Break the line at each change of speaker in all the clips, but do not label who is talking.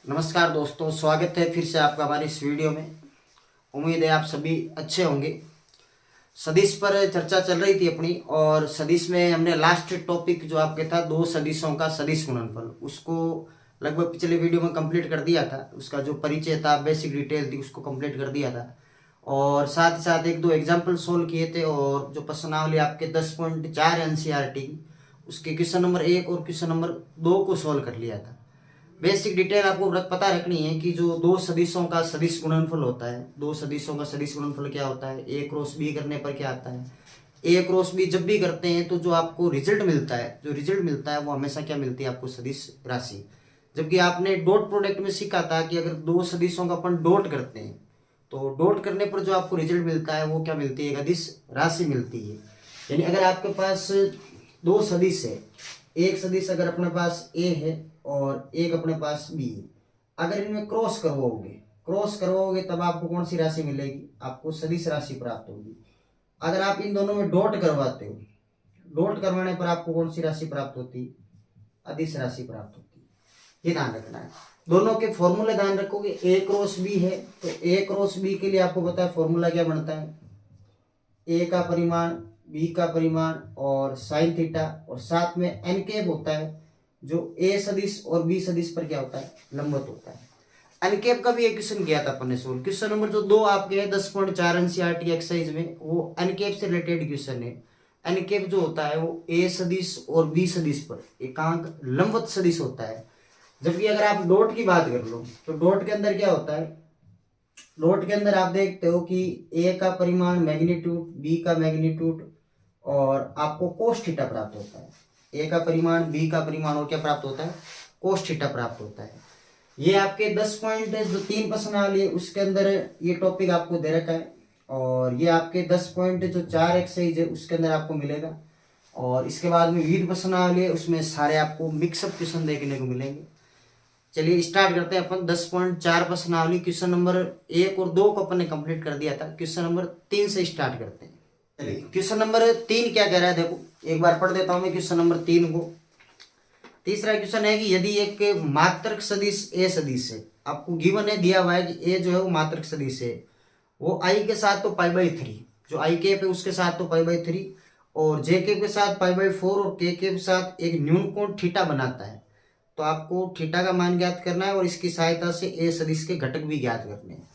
नमस्कार दोस्तों, स्वागत है फिर से आपका हमारी इस वीडियो में। उम्मीद है आप सभी अच्छे होंगे। सदिश पर चर्चा चल रही थी अपनी, और सदिश में हमने लास्ट टॉपिक जो आपके था दो सदिशों का सदिश गुणनफल, उसको लगभग पिछले वीडियो में कंप्लीट कर दिया था। उसका जो परिचय था, बेसिक डिटेल थी, उसको कंप्लीट कर दिया था। और साथ ही साथ एक दो एग्जाम्पल सोल्व किए थे, और जो प्रश्नावली आपके 10.4 एनसीईआरटी की, उसके क्वेश्चन नंबर 1 और क्वेश्चन नंबर 2 को सोल्व कर लिया था। बेसिक डिटेल आपको पता रखनी है कि जो दो सदिशों का सदिश गुणनफल होता है, दो सदिशों का सदिश गुणनफल क्या होता है, ए क्रॉस बी करने पर क्या आता है। ए क्रॉस बी जब भी करते हैं तो जो आपको रिजल्ट मिलता है, वो हमेशा क्या मिलती है आपको, सदिश राशि। जबकि आपने डॉट प्रोडक्ट में सीखा था कि अगर दो सदिशों का अपन डॉट करते हैं तो डॉट करने पर जो आपको रिजल्ट मिलता है वो क्या मिलती है, अदिश राशि मिलती है। यानी अगर आपके पास दो सदिश है, एक सदिश अगर अपने पास ए है और एक अपने पास बी है, अगर इनमें क्रॉस करवाओगे तब आपको कौन सी राशि मिलेगी, आपको सदिश राशि प्राप्त होगी। अगर आप इन दोनों में डॉट करवाते हो, डॉट करवाने पर आपको कौन सी राशि प्राप्त होती, अदिश राशि प्राप्त होती है। ये ध्यान रखना है। दोनों के फॉर्मूले ध्यान रखोगे। ए क्रॉस बी है तो ए क्रॉस बी के लिए आपको पता है फॉर्मूला क्या बनता है, ए का परिमाण, बी का परिमाण और साइन थीटा, और साथ में एन कैप होता है जो ए सदिश और बी सदिश पर क्या होता है, लंबवत होता है। एन कैप का भी एक क्वेश्चन किया था अपन ने सोल्व। क्वेश्चन नंबर जो 2 आपके है 10.4 एनसीईआरटी एक्सरसाइज में, वो एन कैप से रिलेटेड क्वेश्चन है। एन कैप जो होता है वो ए सदिश और बी सदिश पर एकांक लंबवत सदिश होता है। जबकि अगर आप डॉट की बात कर लो तो डॉट के अंदर क्या होता है, डॉट के अंदर आप देखते हो कि ए का परिमाण मैग्नीट्यूड, बी का मैग्नीट्यूड और आपको कोस थीटा प्राप्त होता है। ए का परिमाण, बी का परिमाण और क्या प्राप्त होता है, कोस थीटा प्राप्त होता है। ये आपके 10 पॉइंट जो 3 प्रश्नावली है उसके अंदर ये टॉपिक आपको दे रखा है, और ये आपके 10 पॉइंट जो 4 एक्सरसाइज है उसके अंदर आपको मिलेगा। और इसके बाद में विविध प्रश्नावली है, उसमें सारे आपको मिक्सअप क्वेश्चन देखने को मिलेंगे। चलिए स्टार्ट करते हैं अपन। 10.4 प्रश्नावली क्वेश्चन नंबर 1 और 2 को अपन ने कंप्लीट कर दिया था। क्वेश्चन नंबर 3 से स्टार्ट करते हैं। चलिए क्वेश्चन नंबर 3 क्या कह रहा है, देखो एक बार पढ़ देता हूं मैं क्वेश्चन नंबर 3 को। तीसरा क्वेश्चन है कि यदि एक मात्रक सदिश ए सदिश है, आपको गिवन है, दिया हुआ है कि ए जो है वो मात्रक सदिश है, वो आई के साथ तो π/3, जो आई कैप है उसके साथ तो π/3 और जे कैप के साथ π/4 और के कैप के साथ एक न्यून कोण थीटा बनाता है। तो आपको थीटा का मान ज्ञात करना है और इसकी सहायता से ए सदिश के घटक भी ज्ञात करने हैं।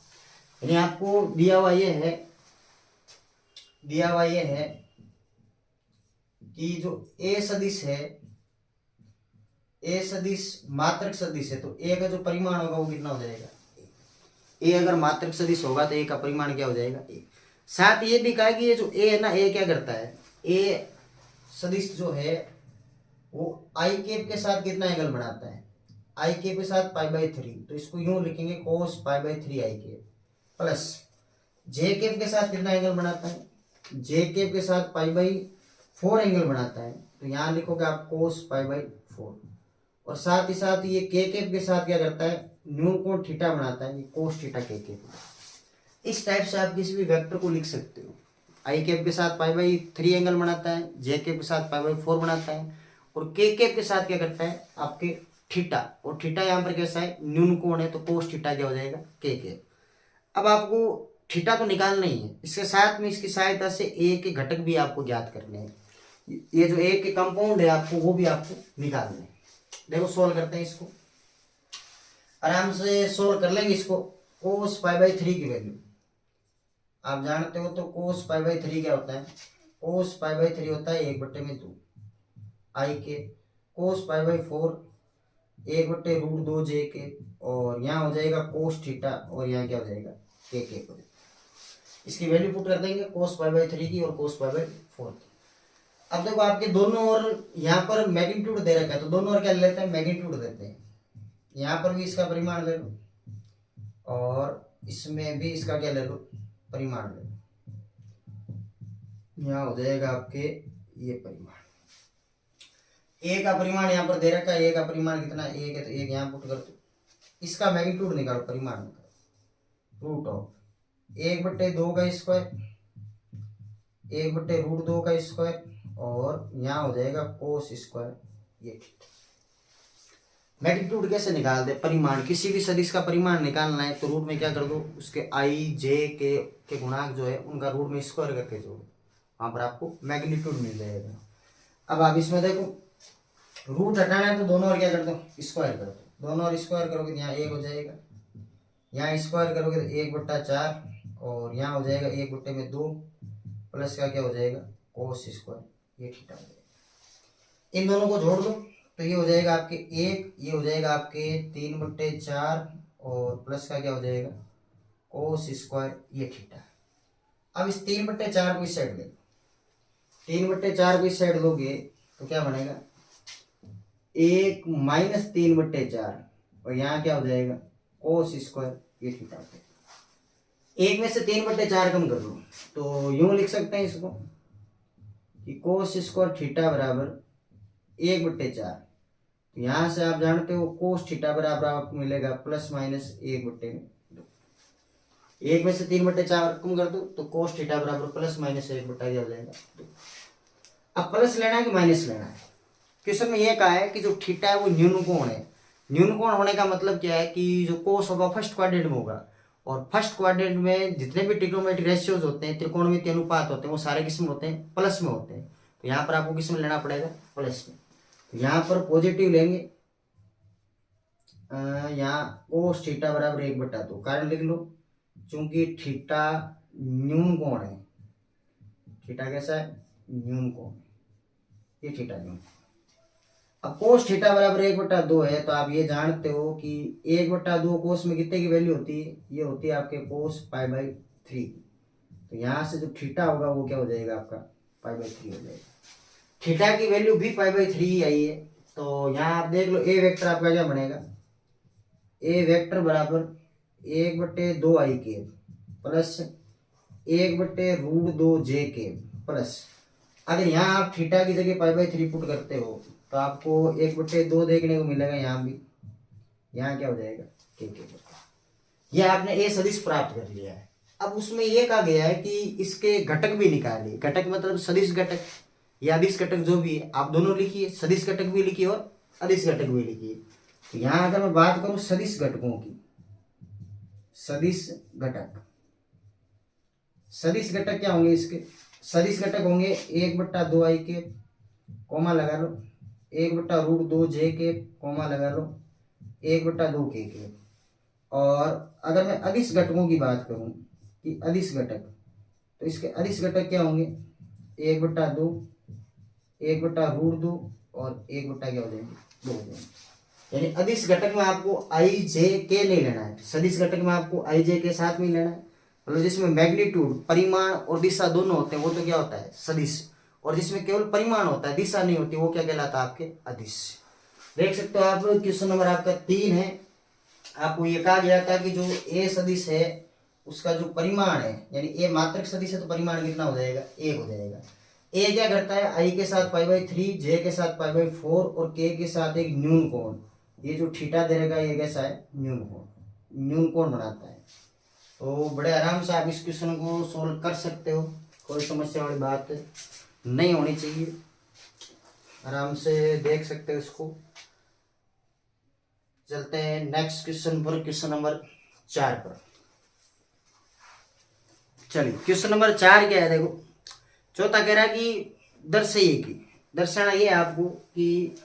यानी आपको दिया हुआ ये है कि जो ए सदिश है, ए सदिश मात्रक सदिश है, तो ए का जो परिमाण होगा वो कितना हो जाएगा, ए अगर मात्रक सदिश होगा तो ए का परिमाण क्या हो जाएगा, ए। साथ ये भी कहा कि ये जो ए है ना, ए क्या करता है, ए सदिश जो है वो आई कैप के साथ कितना एंगल बनाता है, आई कैप के साथ π/3, तो इसको यूं लिखेंगे cos π/3 आई कैप, प्लस जे कैप के साथ कितना एंगल बनाता है, जे कैप के साथ π/4 एंगल बनाता है, तो यहां लिखोगे आप cos π/4, और साथ ही साथ ये के कैप के साथ क्या करता है, न्यून कोण थीटा बनाता है, ये cos थीटा के कैप। इस टाइप से आप किसी भी वेक्टर को लिख सकते हो। आई कैप के साथ π/3 एंगल बनाता है, जे कैप के साथ π/4 बनाता है, और के कैप के साथ क्या करता है आपके थीटा, और थीटा यहाँ पर कैसा है, न्यून कोण है, तो कोस थीटा क्या हो जाएगा, के कैप। अब आपको थीटा तो निकालना ही है, इसके साथ में इसकी सहायता से ए के घटक भी आपको ज्ञात करने हैं। ये जो ए के कंपाउंड है आपको वो भी आपको निकालने हैं। देखो सोल्व करते हैं इसको, आराम से सोल्व कर लेंगे इसको। कोस π/3 की वैल्यू आप जानते हो, तो कोस π/3 क्या होता है, कोस π/3 होता है 1/2 आई के, कोस π/4 1/√2 जे के, और यहाँ हो जाएगा कोस थीटा, और यहाँ क्या हो जाएगा, के हो जाएगा। इसकी वैल्यू पुट कर देंगे कोस π/3 की और कोस π/4 की। अब देखो आपके दोनों ओर यहाँ पर मैग्नीट्यूड दे रखा है, तो दोनों ओर क्या लेते हैं, मैग्नीट्यूड देते हैं। यहाँ पर भी इसका परिमाण ले लो और इसमें भी इसका क्या ले लो, परिमाण ले लो। यहाँ हो जाएगा आपके ये परिमाण, ए का परिमाण यहाँ पर दे रखा है, ए का परिमाण कितना है, एक है, तो एक यहाँ पुट कर दो। इसका मैग्नीट्यूड निकालो, परिमाण निकालो, √ऑफ 1/2 का स्क्वायर, 1/√2 का स्क्वायर, और यहाँ हो जाएगा कोस स्क्वायर ये। मैग्नीट्यूड कैसे निकालते? परिमाण, किसी भी सदिश का परिमाण निकालना है तो रूट में क्या कर दो, उसके आई जे के गुणांक जो है उनका रूट में स्क्वायर करके जोड़ो, वहां पर आपको मैग्नीट्यूड मिल जाएगा। अब आप इसमें देखो रूट हटाना है तो दोनों और क्या कर दो, स्क्वायर कर दो, दोनों और स्क्वायर करोगे तो यहाँ एक हो जाएगा, यहाँ स्क्वायर करोगे तो 1/4 और यहाँ हो जाएगा 1/2 प्लस का क्या हो जाएगा कोस स्क्वायर, ये थीटा हो जाएगा। इन दोनों को जोड़ दो तो ये हो जाएगा आपके 1, ये हो जाएगा आपके 3/4 और प्लस का क्या हो जाएगा कोस स्क्वायर, ये थीटा। अब इस 3/4 को इस साइड ले लो, 3/4 को इस साइड लोगे तो क्या बनेगा 1 - 3/4 और यहाँ क्या हो जाएगा कोस स्क्वायर, ये थीटा हो जाएगा। एक में से 3/4 कम कर लो तो यूं लिख सकते हैं इसको कि कोस स्क्वायर थीटा बराबर 1/4। तो यहां से आप जानते हो कोस थीटा बराबर आपको मिलेगा ±1/2। एक में से 3/4 कम कर दो तो कोस थीटा बराबर ±1/2 हो जाएगा। अब प्लस लेना है कि माइनस लेना है? क्वेश्चन में यह कहा है कि जो थीटा है वो न्यून कोण है। न्यून कोण होने का मतलब क्या है कि जो कोस होगा फर्स्ट क्वाड्रेंट में होगा, और फर्स्ट क्वाड्रेंट में जितने भी ट्रिग्नोमेट्रिक रेशियोज होते हैं, त्रिकोणमिति अनुपात होते हैं, वो सारे किस में होते हैं प्लस में होते हैं। तो यहाँ पर आपको किस में लेना पड़ेगा प्लस में। तो यहाँ पर पॉजिटिव लेंगे, यहाँ कोस थीटा बराबर 1/2, कारण लिख लो चूंकि थीटा न्यून कोण है। थीटा कैसा है न्यून कोण, ये थीटा न्यून। अब कोस थीटा बराबर 1/2 है तो आप ये जानते हो कि 1/2 कोस में कितने की वैल्यू होती है, ये होती है आपके कोस π/3। तो यहाँ से जो थीटा होगा वो क्या हो जाएगा आपका π/3 हो जाएगा। थीटा की वैल्यू भी π/3 ही आई है। तो यहाँ आप देख लो ए वेक्टर आपका क्या बनेगा, ए वेक्टर बराबर 1/2i प्लस 1/√2j प्लस, अगर यहाँ आप थीटा की जगह π/3 पुट करते हो तो आपको 1/2 देखने को मिलेगा, यहाँ भी यहाँ क्या हो जाएगा के। ये आपने ए सदिश प्राप्त कर लिया है। अब उसमें ये कहा गया है कि इसके घटक भी निकालिए। घटक मतलब सदिश घटक या अदिश घटक जो भी है आप दोनों लिखिए, सदिश घटक भी लिखिए और अदिश घटक भी लिखिए। तो यहाँ अगर मैं बात करूं सदिश घटकों की, सदिश घटक, सदिश घटक क्या होंगे इसके, सदिश घटक होंगे 1/2i कोमा लगा लो, 1/√2j कोमा लगा लो, 1/2k। और अगर मैं अदिश घटकों की बात करूं कि अदिश घटक, तो इसके अदिश घटक क्या होंगे 1/2, 1/√2 और 1 क्या हो जाएंगे 2 हो जाएंगे। यानी अदिश घटक में आपको आई जे के नहीं लेना है, सदिश घटक में आपको आई जे के साथ में लेना है। मतलब जिसमें मैग्नीट्यूड परिमाण और दिशा दोनों होते हैं वो तो क्या होता है सदिश, और जिसमें केवल परिमाण होता है दिशा नहीं होती वो क्या कहलाता है आपके अदिश। देख सकते हो आप क्वेश्चन नंबर आपका 3 है। आपको ये कहा गया था कि जो ए सदिश है उसका जो परिमाण है, यानी ए मात्रक सदिश है तो परिमाण कितना हो जाएगा 1 हो जाएगा। ए क्या करता है आई के साथ π/3, जे के साथ π/4 और के साथ एक न्यून कोण, ये जो थीटा दे रहेगा ये कैसा है न्यून कोण, न्यून कोण बनाता है। तो बड़े आराम से आप इस क्वेश्चन को सोल्व कर सकते हो, कोई समस्या वाली बात नहीं होनी चाहिए, आराम से देख सकते हो इसको। चलते हैं नेक्स्ट क्वेश्चन पर, क्वेश्चन नंबर 4 पर। चलिए क्वेश्चन नंबर 4 क्या है, देखो चौथा कह रहा है कि दर्शाइए कि, दर्शाना ये आपको कि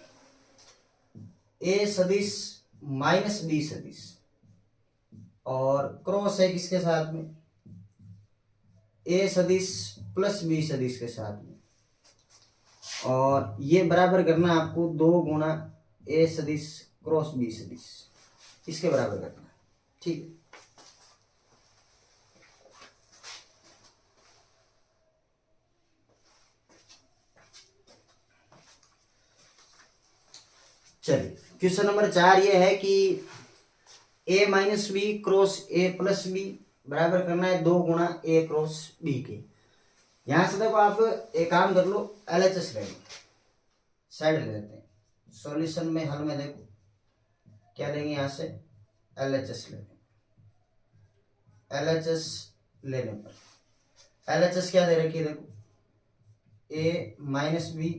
ए सदिश माइनस बी सदिश और क्रॉस है किसके साथ में ए सदिश प्लस बी सदिश के साथ में, और ये बराबर करना आपको 2 गुणा ए सदिश क्रॉस बी सदिश, इसके बराबर करना, ठीक है। चलिए क्वेश्चन नंबर 4 ये है कि A minus B cross A plus B बराबर करना है 2 गुणा ए क्रॉस बी के। यहां से देखो आप एक काम कर लो, LHS ले लो, साइड ले लेते हैं। सॉल्यूशन में हल में देखो क्या लेंगे, यहां से LHS ले लेंगे। LHS लेने पर LHS क्या दे रखी है, देखो ए माइनस बी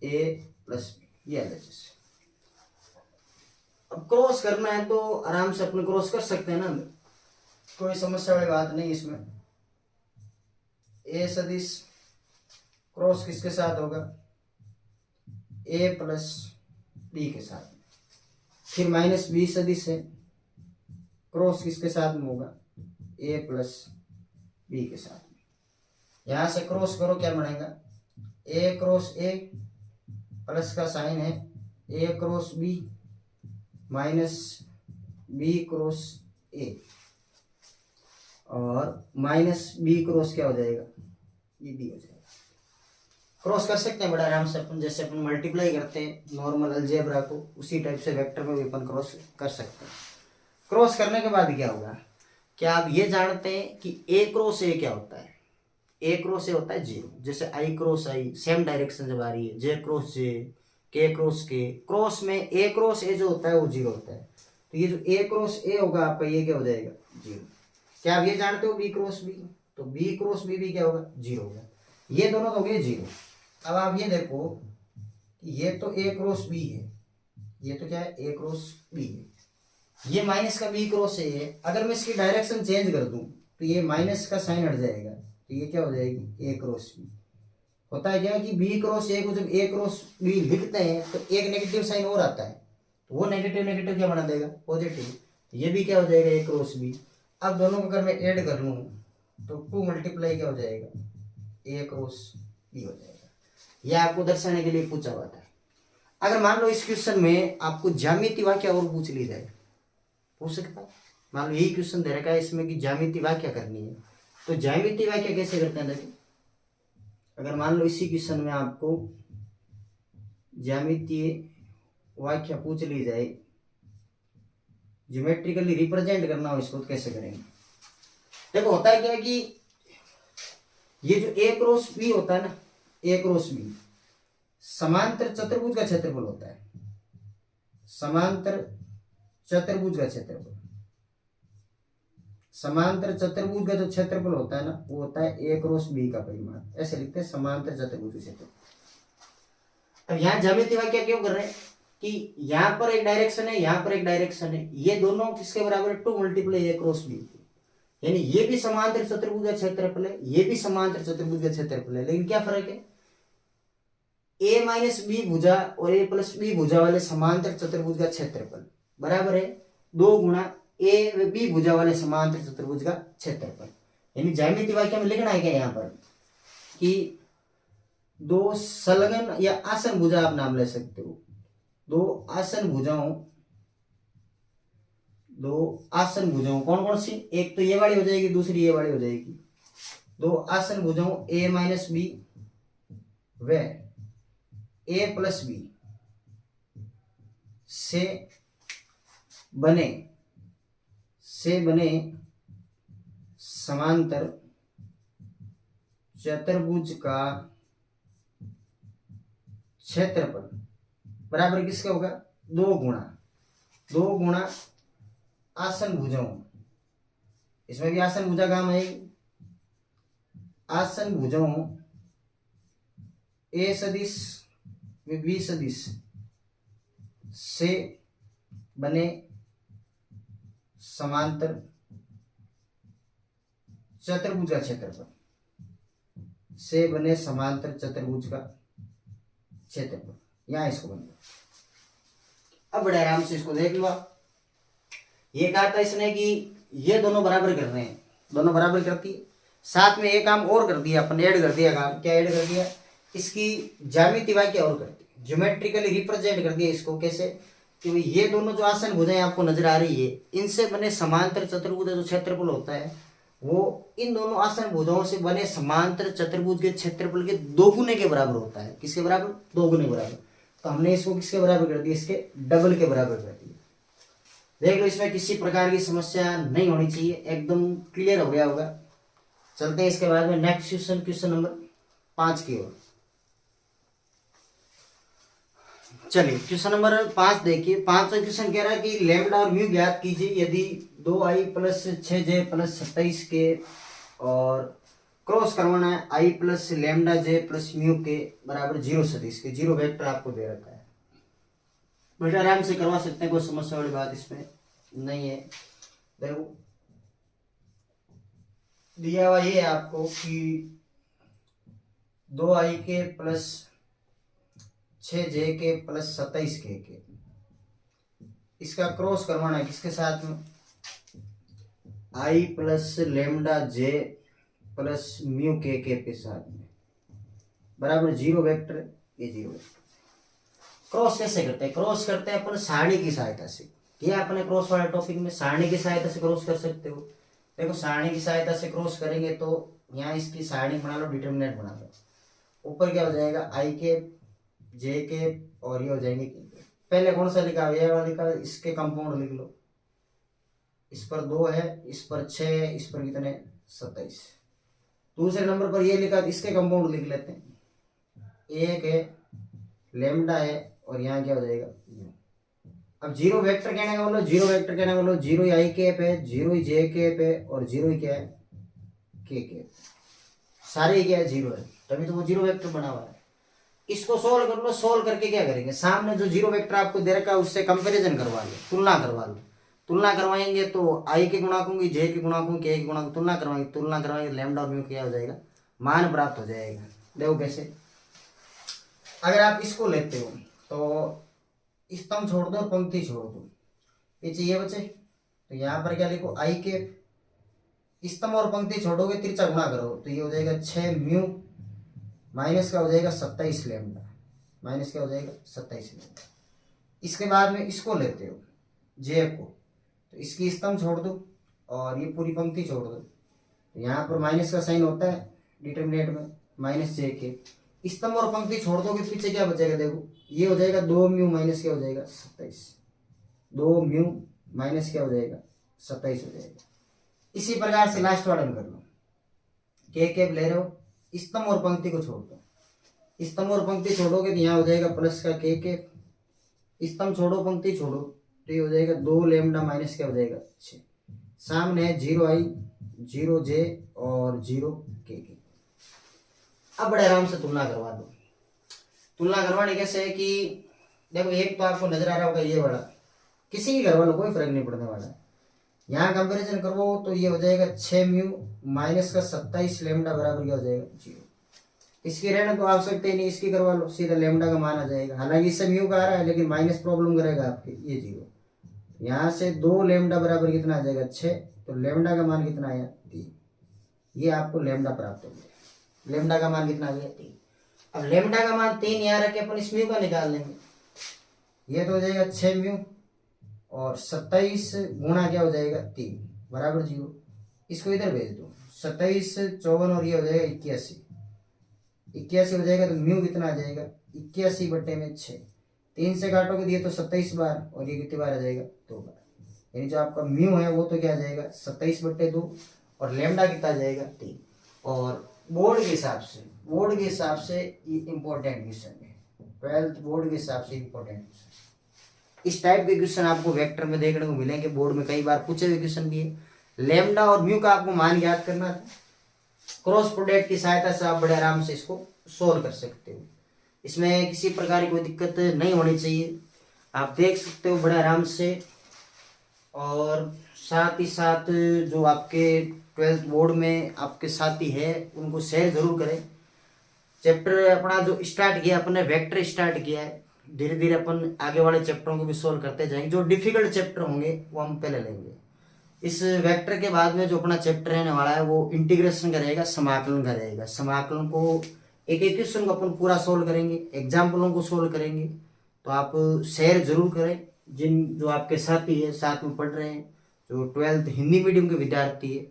ए प्लस बी, ये एलएचएस। अब क्रॉस करना है तो आराम से अपने क्रॉस कर सकते हैं ना, कोई समस्या वाली बात नहीं इसमें। ए सदिश क्रॉस किसके साथ होगा, ए प्लस बी के साथ। फिर माइनस बी सदिश है, क्रॉस किसके साथ में होगा, ए प्लस बी के साथ। यहां से क्रॉस करो, क्या बनेगा, ए क्रॉस ए, प्लस का साइन है, A cross B minus B cross A, और माइनस बी क्रॉस क्या हो जाएगा, ये बी हो जाएगा। क्रॉस कर सकते हैं बड़ा आराम से अपन, जैसे अपन मल्टीप्लाई करते हैं नॉर्मल अलजेब्रा को, उसी टाइप से वेक्टर में भी अपन क्रॉस कर सकते हैं। क्रॉस करने के बाद क्या होगा, क्या आप ये जानते हैं कि ए क्रॉस ए क्या होता है, ए क्रॉस ए होता है जीरो। जैसे आई क्रॉस आई सेम डायरेक्शन जब आ रही है, जे क्रॉस जे, के क्रॉस के, क्रॉस में ए क्रॉस ए जो होता है वो जीरो होता है। तो ये जो ए क्रॉस ए होगा आपका, ये क्या हो जाएगा, जीरो। क्या आप ये जानते हो बी क्रॉस बी, तो बी क्रॉस बी भी क्या होगा, जीरो होगा। ये दोनों हो गए जीरो। अब आप ये देखो कि ये तो ए क्रॉस बी है, ये तो क्या है, ए क्रॉस बी है, ये माइनस का बी क्रॉस ए है। अगर मैं इसकी डायरेक्शन चेंज कर दूं तो ये माइनस का साइन हट जाएगा, तो ये क्या हो जाएगी, ए क्रॉस बी। होता है क्या कि बी क्रॉस ए को जब ए क्रॉस बी लिखते हैं तो एक नेगेटिव साइन और आता है, तो वो नेगेटिव नेगेटिव क्या बना देगा, पॉजिटिव। ये भी क्या हो जाएगा, ए क्रॉस बी। अब दोनों को अगर मैं ऐड कर लूँ तो 2 मल्टीप्लाई क्या हो जाएगा, ए क्रॉस बी हो जाएगा। यह आपको दर्शाने के लिए पूछा हुआ था। अगर मान लो इस क्वेश्चन में आपको ज्यामिति वाक्य और पूछ ली जाए, पूछ सकता है। मान लो यही क्वेश्चन दे रखा है इसमें कि ज्यामिति वाक्य करनी है, तो ज्यामिति वाक्य कैसे करते हैं देखिए। अगर मान लो इसी क्वेश्चन में आपको ज्यामितीय वाक्य पूछ ली जाए, ज्योमेट्रिकली रिप्रेजेंट करना हो इसको, तो कैसे करेंगे। देखो होता है क्या कि ये जो ए क्रॉस बी होता है ना, ए क्रॉस बी समांतर चतुर्भुज का क्षेत्रफल होता है, समांतर चतुर्भुज का क्षेत्रफल। समांतर चतुर्भुज का जो क्षेत्रफल होता है ना, वो होता है ए क्रॉस बी का परिमाण, ऐसे लिखते हैं समांतर चतुर्भुज का क्षेत्रफल। अब यहाँ ज्यामिति वाक्य क्यों कर रहे हैं कि यहाँ पर एक डायरेक्शन है, यहाँ पर एक डायरेक्शन है, ये दोनों किसके बराबर है, 2 मल्टीप्लाई ए क्रॉस बी, यानी ये भी समांतर चतुर्भुज का क्षेत्रफल है, ये भी समांतर चतुर्भुज का क्षेत्रफल है। लेकिन क्या फर्क है, ए माइनस बी भुजा और ए प्लस बी भुजा वाले समांतर चतुर्भुज का क्षेत्रफल बराबर है 2 गुणा ए बी भुजा वाले समांतर चतुर्भुज का क्षेत्रफल। यानी ज्यामिति वाक्य में लिखना है क्या यहाँ पर कि 2 संलग्न या आसन भुजा आप नाम ले सकते हो, 2 आसन भुजाओं कौन कौन सी, एक तो ये वाली हो जाएगी, दूसरी ये वाली हो जाएगी। 2 आसन भुजाओं ए माइनस बी व ए प्लस बी से बने समांतर चतुर्भुज का क्षेत्रफल बराबर किसका होगा, 2 गुणा आसन भुजाओं, इसमें भी आसन भुजा काम है, आसन भुजाओं ए सदिश बी सदिश से बने समांतर चतुर्भुज का क्षेत्रफल, से बने समांतर चतुर्भुज का क्षेत्रफल, यहां इसको बन गया। अब बड़े आराम से इसको देख लो। ये कहा था इसने कि ये दोनों बराबर कर रहे हैं, दोनों बराबर करती है। साथ में एक काम और कर दिया अपन, ऐड कर दिया काम, क्या ऐड कर दिया, इसकी ज्यामिति वाक्य और कर दी, ज्योमेट्रिकली रिप्रेजेंट कर दिया इसको। कैसे कि ये दोनों जो आसन भुजाएं आपको नजर आ रही है, इनसे बने समांतर चतुर्भुज जो क्षेत्रफल होता है वो इन दोनों आसन भुजाओं से बने समांतर चतुर्भुज के क्षेत्रफल के 2 गुने के बराबर होता है। किसके बराबर, 2 गुने बराबर। तो हमने इसको किसके बराबर कर दिया, इसके डबल के बराबर कर दिया। देख लो इसमें किसी प्रकार की समस्या नहीं होनी चाहिए, एकदम क्लियर हो गया होगा। चलते हैं इसके बाद में नेक्स्ट क्वेश्चन, क्वेश्चन नंबर 5 की ओर। चलिए क्वेश्चन नंबर 5 देखिए। 5वां क्वेश्चन कह रहा है कि लैम्डा और म्यू ज्ञात कीजिए यदि 2i + 6j + 27k और क्रॉस करवाना है आई प्लस लेमडा जे प्लस म्यू के बराबर जीरो सदिश के, जीरो वेक्टर आपको दे रखा है। बेटा आराम से करवा सकते हैं, कोई समस्या वाली बात इसमें नहीं है। देखो दिया हुआ ये है आपको कि 2i के प्लस 6j के प्लस 27 के इसका क्रॉस करवाना है किसके साथ में, i plus lambda J plus mu के साथ में बराबर जीरो वेक्टर, ये जीरो वेक्टर। क्रॉस कैसे करते हैं, क्रॉस करते हैं अपन सारणी की सहायता से। ये अपने क्रॉस वाले टॉपिक में सारणी की सहायता से क्रॉस कर सकते हो। देखो सारणी की सहायता से क्रॉस करेंगे तो यहाँ इसकी सारणी बना लो, डिटरमिनेंट बना लो। ऊपर क्या हो जाएगा आई के जे के और ये हो जाएंगे पहले कौन सा लिखा ये वाला लिखा, इसके कंपाउंड लिख लो। इस पर 2 है, इस पर 6 है, इस पर कितने 27। दूसरे नंबर पर ये लिखा, इसके कंपाउंड लिख लेते हैं। एक है लेमडा है और यहाँ क्या हो जाएगा। अब जीरो वेक्टर कहने का बोलो, जीरो वेक्टर कहने का बोलो, जीरो ही आई कैप है, जीरो ही जे कैप है और जीरो ही क्या है के कैप। सारे क्या है जीरो है, तभी तो वो जीरो वेक्टर बना हुआ है। इसको सोल्व कर लो, सोल्व करके क्या करेंगे, सामने जो जीरो वेक्टर आपको दे रखा है उससे कंपैरिजन करवा लो, तुलना करवा लो। तुलना करवाएंगे तो आई के गुणाकों की, जे के गुणाकों के गुणाकों तुलना करवाएंगे, तुलना करवाएंगे लैम्डा और म्यू क्या हो जाएगा, मान प्राप्त हो जाएगा। देखो कैसे, अगर आप इसको लेते हो तो स्तंभ छोड़ दो और पंक्ति छोड़ दो, पीछे ये बचे तो यहाँ पर क्या लिखो आई के, स्तंभ और पंक्ति छोड़ोगे तिरछा गुणा करो तो ये हो जाएगा 6 म्यू माइनस का हो जाएगा 27 लेमडा, माइनस क्या हो जाएगा 27 लेमडा। इसके बाद में इसको लेते हो जे को, तो इसकी स्तंभ छोड़ दो और ये पूरी पंक्ति छोड़ दो, तो यहाँ पर माइनस का साइन होता है डिटरमिनेंट में, माइनस जे के। स्तंभ और पंक्ति छोड़ दोगे पीछे क्या बचेगा, देखो ये हो जाएगा 2 म्यू माइनस क्या हो जाएगा 27, 2 म्यू माइनस क्या हो जाएगा 27 हो जाएगा। इसी प्रकार से लास्ट वाला कर लो, के कैप ले रहे हो, स्तंभ और पंक्ति को छोड़ दो, स्तंभ और पंक्ति छोड़ोगे तो यहाँ हो जाएगा प्लस का के कैप, स्तंभ छोड़ो पंक्ति छोड़ो तो ये हो जाएगा 2 लेमडा माइनस क्या हो जाएगा 6। सामने है 0 आई 0 जे और 0 के। अब बड़े आराम से तुलना करवा दो। तुलना करवाने कैसे है कि देखो एक तो आपको नजर आ रहा होगा ये वाला, किसी की करवा लो कोई फर्क नहीं पड़ने वाला। यहाँ कंपैरिजन करो तो ये हो जाएगा 6 म्यू माइनस का 27 लेमडा बराबर क्या हो जाएगा 0। इसकी रहने तो आप सकते ही नहीं, इसकी करवा लो सीधा लेमडा का मान आ जाएगा। हालांकि इससे म्यू का आ रहा है लेकिन माइनस प्रॉब्लम करेगा आपके, ये 0। यहाँ से 2 लेमडा बराबर कितना आ जाएगा 6, तो लेमडा का मान कितना आया 3। ये आपको लेमडा प्राप्त हो गया, लेमडा का मान कितना आ गया 3। अब लेमडा का मान 3 यहाँ रख के अपन इस म्यू का निकाल लेंगे, ये तो हो जाएगा 6 म्यू और 27 गुणा क्या हो जाएगा 3 बराबर 0। इसको इधर भेज दो, 27 54 और ये हो जाएगा 81 हो जाएगा, तो म्यू कितना आ जाएगा 81 बटे में 6। 3 से काटोगे तो ये तो 27 बार और ये कितनी बार आ जाएगा 2 बार, यानी जो आपका म्यू है वो तो क्या आ जाएगा 27 बटे 2 और लेमडा कितना आ जाएगा 3। और बोर्ड के हिसाब से ये इंपॉर्टेंट क्वेश्चन है, 12th बोर्ड के हिसाब से इंपॉर्टेंट क्वेश्चन। इस टाइप के क्वेश्चन आपको वेक्टर में देखने को मिलेंगे, बोर्ड में कई बार पूछे हुए क्वेश्चन भी है। लेमडा और म्यू का आपको मान याद करना था, क्रॉस प्रोडक्ट की सहायता से आप बड़े आराम से इसको सोल्व कर सकते हो। इसमें किसी प्रकार की कोई दिक्कत नहीं होनी चाहिए, आप देख सकते हो बड़े आराम से। और साथ ही साथ जो आपके 12th बोर्ड में आपके साथी है उनको शेयर जरूर करें। चैप्टर अपना जो स्टार्ट किया अपन ने, वेक्टर स्टार्ट किया है, धीरे धीरे अपन आगे वाले चैप्टरों को भी सोल्व करते जाएंगे। जो डिफिकल्ट चैप्टर होंगे वो हम पहले लेंगे। इस वेक्टर के बाद में जो अपना चैप्टर रहने वाला है वो इंटीग्रेशन का रहेगा, समाकलन का रहेगा। समाकलन को एक एक क्वेश्चन को अपन पूरा सोल्व करेंगे, एग्जाम्पलों को सोल्व करेंगे। तो आप शेयर जरूर करें, जो आपके साथी है साथ में पढ़ रहे हैं, जो 12th हिंदी मीडियम के विद्यार्थी है।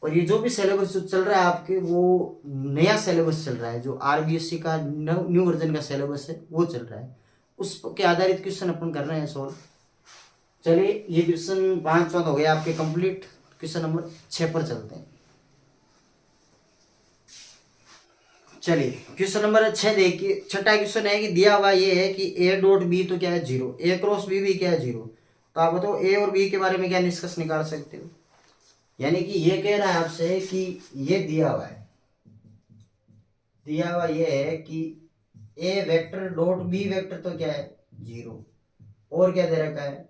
और ये जो भी सिलेबस जो चल रहा है आपके, वो नया सिलेबस चल रहा है, जो RBSC का न्यू वर्जन का सिलेबस है वो चल रहा है, उसके आधारित क्वेश्चन अपन कर रहे हैं सोल्व। चलिए ये क्वेश्चन 5 हो गया आपके कंप्लीट। क्वेश्चन नंबर 6 पर चलते हैं। चलिए क्वेश्चन नंबर 6 देखिए, छठा क्वेश्चन है कि दिया हुआ ये है कि A डॉट B तो क्या है 0, A क्रॉस B भी क्या है 0। तो आप बताओ A और B के बारे में क्या निष्कर्ष निकाल सकते हो। यानी कि ये कह रहा है आपसे कि ये दिया हुआ है, दिया हुआ ये है कि ए वेक्टर डॉट बी वेक्टर तो क्या है 0, और क्या दे रखा है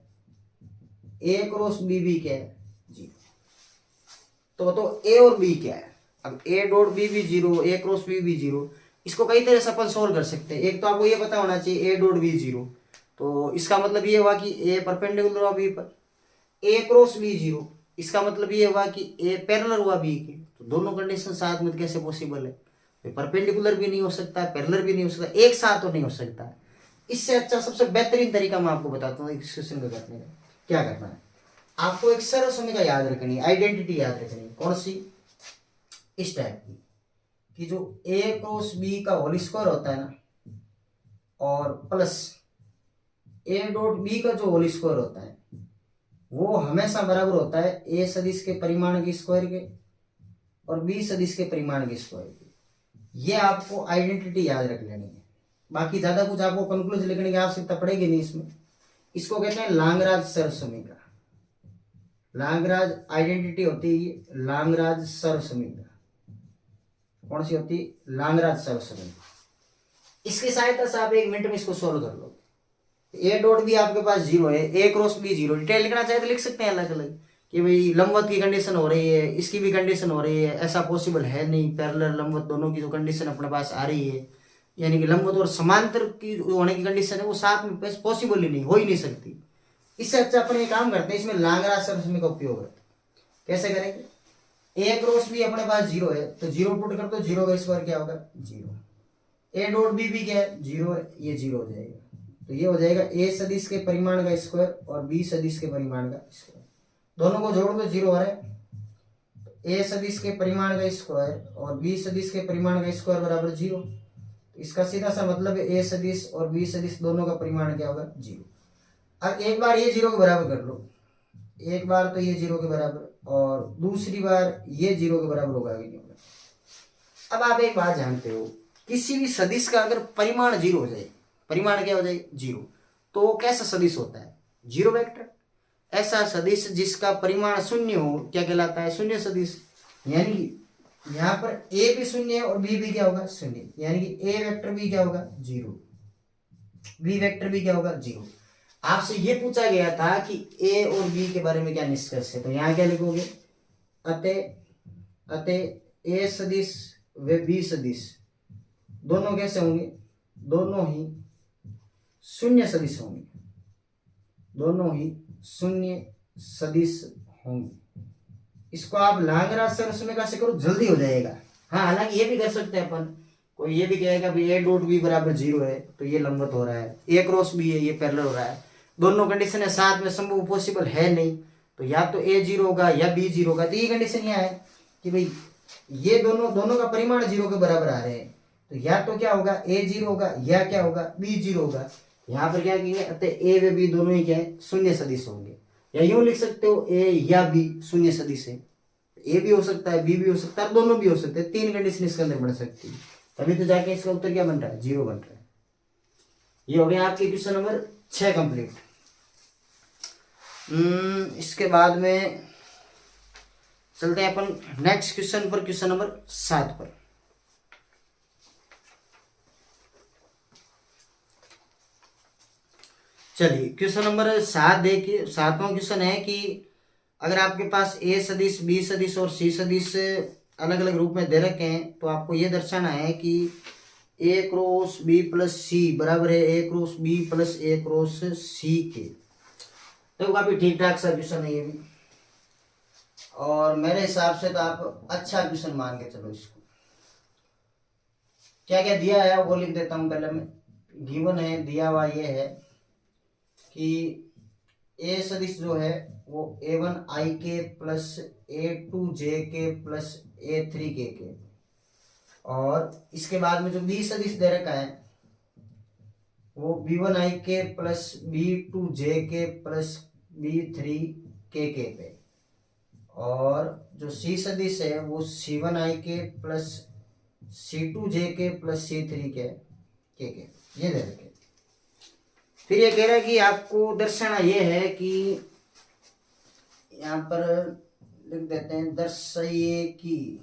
ए क्रॉस बी भी क्या है 0। तो ए और बी क्या है, अब ए डॉट बी भी 0, ए क्रॉस बी भी 0। इसको कई तरह से अपन सोल्व कर सकते हैं। एक तो आपको ये पता होना चाहिए ए डॉट बी 0, तो इसका मतलब ये हुआ कि ए परपेंडिकुलर हुआ बी पर। ए क्रॉस बी 0, इसका मतलब ये हुआ कि ए पैरेलल हुआ बी के। तो दोनों कंडीशन साथ में कैसे पॉसिबल है, परपेंडिकुलर भी नहीं हो सकता, पैरेलल भी नहीं हो सकता, एक साथ तो नहीं हो सकता। इससे अच्छा सबसे बेहतरीन तरीका मैं आपको बताता हूँ इस क्वेश्चन को करने का। क्या करना है, आपको एक सरल समीकरण याद रखनी है, आइडेंटिटी याद रखनी है। कौन सी, इस टाइप की, कि जो ए क्रॉस बी का होल स्क्वायर होता है ना, और प्लस ए डॉट बी का जो होल स्क्वायर होता है वो हमेशा बराबर होता है ए सदिश के परिमाण के स्क्वायर के और बी सदिश के परिमाण के स्क्वायर के। ये आपको आइडेंटिटी याद रख लेनी है। बाकी ज्यादा कुछ आपको कंक्लूजन लिखने की आवश्यकता पड़ेगी नहीं इसमें। इसको कहते हैं लांगराज सरल समीकरण। लांगराज आइडेंटिटी होती है लांगराज सरल समीकरण। कौन सी होती है, लांगराज सरल समीकरण। इसकी सहायता से आप 1 मिनट में इसको सोल्व कर लो। ए डॉट बी आपके पास 0 है, ए क्रॉस बी 0। डिटेल लिखना चाहे तो लिख सकते हैं अलग अलग, कि भाई लंबवत की कंडीशन हो रही है, इसकी भी कंडीशन हो रही है, ऐसा पॉसिबल है नहीं। पैरेलल लंबवत दोनों की जो कंडीशन अपने पास आ रही है, यानी कि लंबवत और समांतर की होने की कंडीशन है, वो साथ में पॉसिबल ही नहीं, हो ही नहीं सकती। इससे अच्छा अपन ये काम करते हैं, इसमें लांगराज सरल समीकरण का उपयोग करते हैं। कैसे करेंगे, ए क्रॉस बी अपने पास 0 है, तो 0 पुट कर दो, 0 का स्क्वायर क्या होगा 0। ए डॉट बी भी क्या है 0 है, ये 0 हो जाएगा। तो ये हो जाएगा ए सदिश के परिमाण का स्क्वायर और बी सदिश के परिमाण का स्क्वायर। दोनों को जोड़ दो, 0 हो रहा है। ए सदिश के परिमाण का स्क्वायर और बी सदिश के परिमाण का स्क्वायर बराबर 0। इसका सीधा सा मतलब है ए सदिश और बी सदिश दोनों का परिमाण क्या होगा 0। अब एक बार ये 0 के बराबर कर लो, एक बार तो ये 0 के बराबर और दूसरी बार ये 0 के बराबर होगा कि नहीं होगा। अब आप एक बात जानते हो, किसी भी सदिश का अगर परिमाण 0 हो जाए, परिमाण क्या हो जाए 0, तो कैसा सदिश होता है 0 वेक्टर। ऐसा सदिश जिसका परिमाण 0 हो क्या कहलाता है शून्य सदिश। यानी कि यहाँ पर ए भी 0 है और बी भी क्या होगा 0, यानी कि ए वेक्टर भी क्या होगा 0, बी वेक्टर भी क्या होगा 0। आपसे ये पूछा गया था कि ए और बी के बारे में क्या निष्कर्ष है, तो यहाँ क्या लिखोगे, अतः ए सदिश व बी सदिश दोनों कैसे होंगे, दोनों ही शून्य सदिश होंगे, दोनों ही शून्य सदिश होंगे। इसको आप लांगराज सरल समीकरण से करो, जल्दी हो जाएगा। हाँ, हालांकि ये भी कर सकते हैं अपन, कोई ये भी कहेगा भाई ए डॉट बी बराबर 0 है तो ये लंबवत हो रहा है, ए क्रॉस बी है ये पैरेलल हो रहा है, दोनों कंडीशन है साथ में, संभव पॉसिबल है नहीं, तो या तो ए 0 होगा या बी 0 होगा। तो ये कंडीशन यहाँ है कि भाई ये दोनों का परिमाण 0 के बराबर आ रहे हैं, तो या तो क्या होगा ए 0 होगा या क्या होगा बी 0 होगा। यहाँ पर क्या कहेंगे, अतः ए व बी दोनों ही क्या है शून्य सदिश होंगे। या यूं लिख सकते हो ए या बी शून्य सदिश है, ए भी हो सकता है बी भी हो सकता है, दोनों भी हो सकते हैं, 3 कंडीशन इसके अंदर बन सकती है। तभी तो जाके इसका उत्तर क्या बन रहा है 0 बन रहा है। ये हो गया आपके क्वेश्चन नंबर 6 कंप्लीट। इसके बाद में चलते हैं अपन नेक्स्ट क्वेश्चन पर, क्वेश्चन नंबर 7 पर। चलिए क्वेश्चन नंबर 7 देखिए, 7वां क्वेश्चन है कि अगर आपके पास ए सदिश बी सदिश और सी सदिश अलग अलग रूप में दे रखे हैं, तो आपको ये दर्शाना है कि ए क्रॉस बी प्लस सी बराबर है A cross B plus A cross सी के। तो काफी ठीक ठाक सा क्वेश्चन है ये भी, और मेरे हिसाब से तो आप अच्छा क्वेश्चन मान के चलो इसको। क्या क्या दिया है वो लिख देता हूं पहले मैं। गिवन है, दिया हुआ ये है कि ए सदिश जो है वो a1 i के प्लस a2 j के प्लस a3 के, और इसके बाद में जो बी सदिश दे रखा है वो b1 i के प्लस b2 j के प्लस b3 के पे, और जो सी सदिश है वो c1 i के प्लस c2 j के प्लस c3 के ये दे रखे। फिर ये कह रहा है कि आपको दर्शाना ये है कि यहाँ पर लिख देते हैं, दर्शाइए कि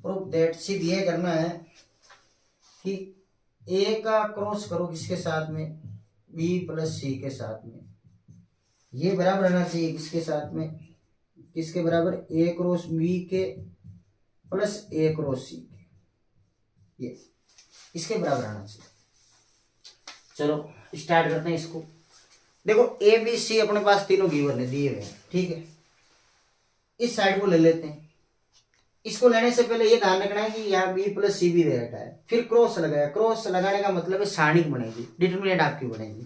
प्रूफ दैट सिद्ध ये करना है कि ए का क्रॉस करो किसके साथ में, बी प्लस सी के साथ में, ये बराबर रहना चाहिए किसके साथ में, किसके बराबर, ए क्रॉस बी के प्लस ए क्रॉस सी के, ये इसके बराबर रहना चाहिए। चलो स्टार्ट करते हैं इसको। देखो ए बी सी अपने पास तीनों गिवन है, दिए हुए हैं, ठीक है। इस साइड को ले लेते हैं। इसको लेने से पहले ये ध्यान रखना है कि यहाँ बी प्लस सी भी दे रखा है, फिर क्रॉस लगाया। क्रॉस लगाने का मतलब है सारणिक बनेगी, डिटरमिनेंट आपकी बनेगी,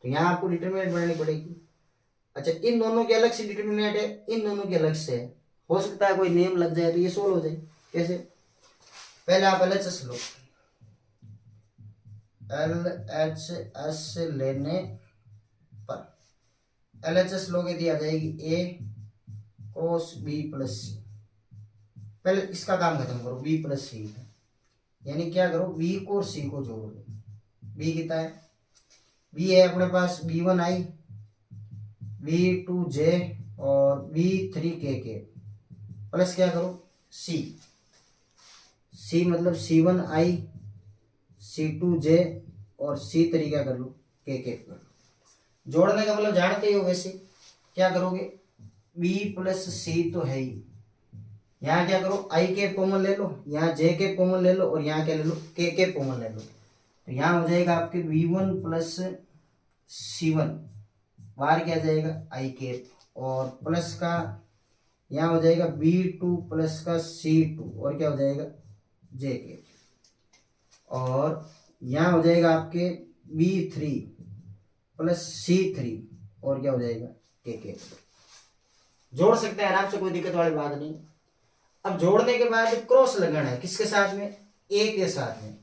तो यहाँ आपको डिटरमिनेंट बनानी पड़ेगी। अच्छा, इन दोनों के अलग से डिटरमिनेंट है, इन दोनों के अलग से है। हो सकता है कोई नेम लग जाए तो ये सोल्व हो जाए। कैसे, पहले आप LHS लो, LHS लेने पर LHS लोगे दिया जाएगी ए cos बी प्लस सी। पहले इसका काम खत्म करो, बी प्लस सी का, यानी क्या करो, बी को और सी को जोड़ दो। बी कितना है, बी है अपने पास B1i, B2j और B3k प्लस क्या करो सी, सी मतलब C1i, C2j और C3 क्या कर लो k कर लो। जोड़ने का मतलब जानते ही हो, वैसे क्या करोगे, b प्लस सी तो है ही, यहाँ क्या करो आई कैप कॉमन ले लो, यहाँ जे कैप कॉमन ले लो और यहाँ क्या ले लो के कैप कॉमन ले लो, तो यहाँ हो जाएगा आपके V1 प्लस C1, बाहर क्या जाएगा आई कैप, और प्लस का यहाँ हो जाएगा B2 प्लस का C2 और क्या हो जाएगा जे कैप, और यहाँ हो जाएगा आपके B3 प्लस C3 और क्या हो जाएगा के कैप। जोड़ सकते हैं आराम से, कोई दिक्कत वाली बात नहीं। अब जोड़ने के बाद क्रॉस लगाना है किसके साथ में, ए के साथ में,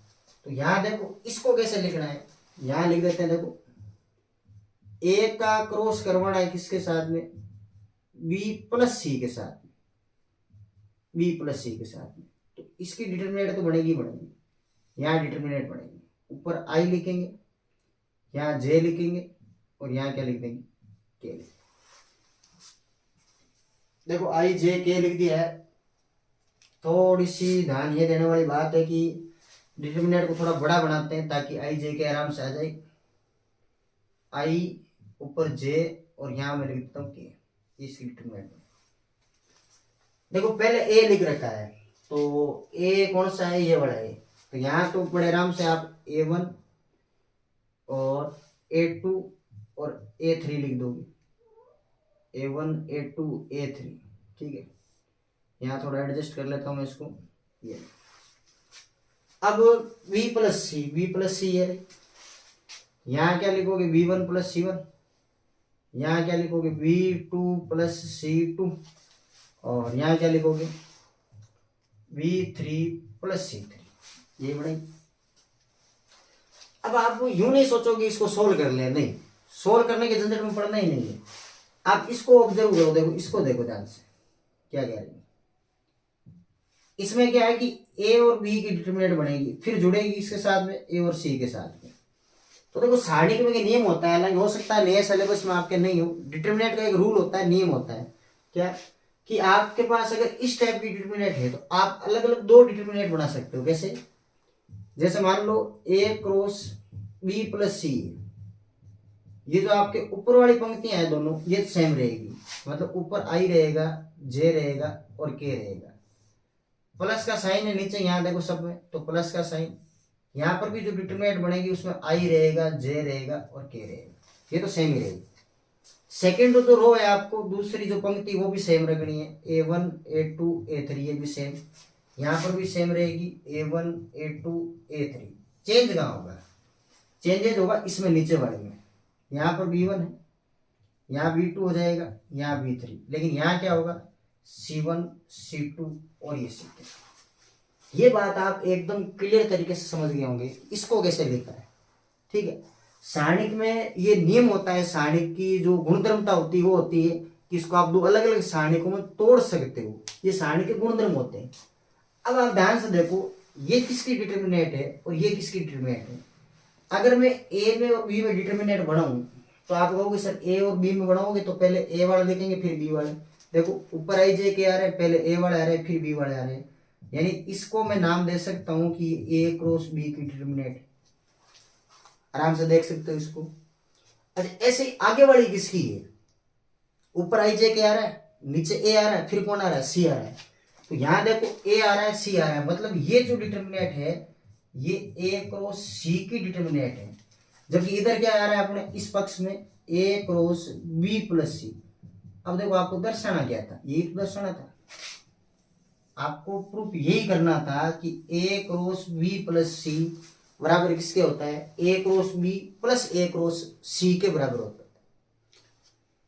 तो यहां देखो इसको कैसे लिखना है, यहां लिख देते हैं। देखो ए का क्रॉस करवाना है किसके साथ में, बी प्लस सी के साथ में, बी प्लस सी के साथ में, तो इसकी डिटरमिनेंट तो बनेगी बनेगी, यहाँ डिटरमिनेंट बनेगी, ऊपर आई लिखेंगे, यहाँ जे लिखेंगे और यहाँ क्या लिख देंगे के लिखेंगे। देखो आई जे के लिख दिया है। थोड़ी सी ध्यान ये देने वाली बात है कि डिटरमिनेंट को थोड़ा बड़ा बनाते हैं ताकि आई जे के आराम से आ जाए। आई ऊपर जे और यहाँ मैं लिख देता हूँ के, इसकी डिटरमिनेंट। देखो पहले ए लिख रखा है, तो ए कौन सा है, ये वाला है, तो यहाँ तो बड़े आराम से आप A1 और A2 और A3 लिख दोगे, A1 A2 A3, ठीक है। यहाँ थोड़ा एडजस्ट कर लेता हूँ मैं इसको, ये अब B प्लस सी है, यहाँ क्या लिखोगे B1 प्लस C1, यहाँ क्या लिखोगे B2 प्लस C2 और यहाँ क्या लिखोगे B3 प्लस C3, ये बढ़ेगी। अब आप यूं नहीं सोचोगे इसको सोल्व कर ले, नहीं, सोल्व करने के झंझट में पड़ना ही नहीं है। आप इसको ऑब्जर्व करो, देखो इसको देखो ध्यान से, क्या कह रही है, इसमें क्या है कि ए और बी की डिटरमिनेंट बनेगी, फिर जुड़ेगी इसके साथ में ए और सी के साथ में। तो देखो सारणी में नियम होता है, हालांकि हो सकता है नए सिलेबस में आपके नहीं हो, डिटरमिनेंट का एक रूल होता है, नियम होता है, क्या कि आपके पास अगर इस टाइप की डिटरमिनेंट है तो आप अलग अलग दो डिटरमिनेंट बना सकते हो। कैसे, जैसे मान लो ए क्रॉस बी प्लस सी, ये जो आपके ऊपर वाली पंक्तियां हैं दोनों ये सेम रहेगी, मतलब ऊपर आई रहेगा, जे रहेगा और के रहेगा, प्लस का साइन है नीचे, यहाँ देखो सब में तो प्लस का साइन, यहाँ पर भी जो डिटरमिनेंट बनेगी उसमें आई रहेगा, जे रहेगा और के रहेगा, ये तो सेम ही रहेगी। सेकेंड जो रो है आपको दूसरी जो पंक्ति वो भी सेम रखनी है, A1 A2 A3, ये भी सेम, यहाँ पर भी सेम रहेगी A1 A2 A3। चेंज कहाँ होगा, चेंजेज होगा इसमें नीचे वाले में, यहाँ पर B1 है, यहाँ B2 हो जाएगा, यहाँ B3, लेकिन यहाँ क्या होगा C1 C2 और ये C3। ये बात आप एकदम क्लियर तरीके से समझ गए होंगे इसको कैसे लिखा है, ठीक है। सारणिक में ये नियम होता है, सारणिक की जो गुणधर्मता होती है वो होती है कि इसको आप दो अलग अलग सारणिकों में तोड़ सकते हो, ये सारणिक के गुणधर्म होते हैं। अब आप ध्यान से देखो ये किसकी डिटरमिनेंट है और ये किसकी डिटरमिनेंट है। अगर मैं ए में और बी में डिटरमिनेंट बनाऊं तो आप कहोगे सर ए और बी में बनाओगे तो पहले ए वाला लिखेंगे फिर बी वाले। देखो ऊपर आई जे के आ रहे हैं, पहले ए वाले आ रहे हैं फिर बी वाले आ रहे हैं, यानी इसको मैं नाम दे सकता हूं कि ए क्रॉस बी की डिटरमिनेंट, आराम से देख सकते हो इसको। अच्छा ऐसे आगे वाली किसकी है, ऊपर आई जे के आ रहा है, नीचे ए आ रहा है, फिर कौन आ रहा है, सी आ रहा है। तो यहां देखो ए आ रहा है, सी आ रहा है, मतलब ये जो डिटरमिनेंट है ये ए क्रॉस सी की डिटरमिनेंट है। जबकि इधर क्या आ रहा है अपने इस पक्ष में, ए क्रॉस बी प्लस सी। अब देखो आपको दर्शाना क्या था, यही तो दर्शाना था, आपको प्रूफ यही करना था कि ए क्रॉस बी प्लस सी बराबर किसके होता है, A cross B plus A cross सी के बराबर होता है।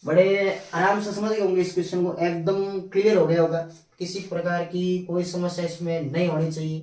बड़े आराम से समझ गए होंगे इस क्वेश्चन को, एकदम क्लियर हो गया होगा, किसी प्रकार की कोई समस्या इसमें नहीं होनी चाहिए।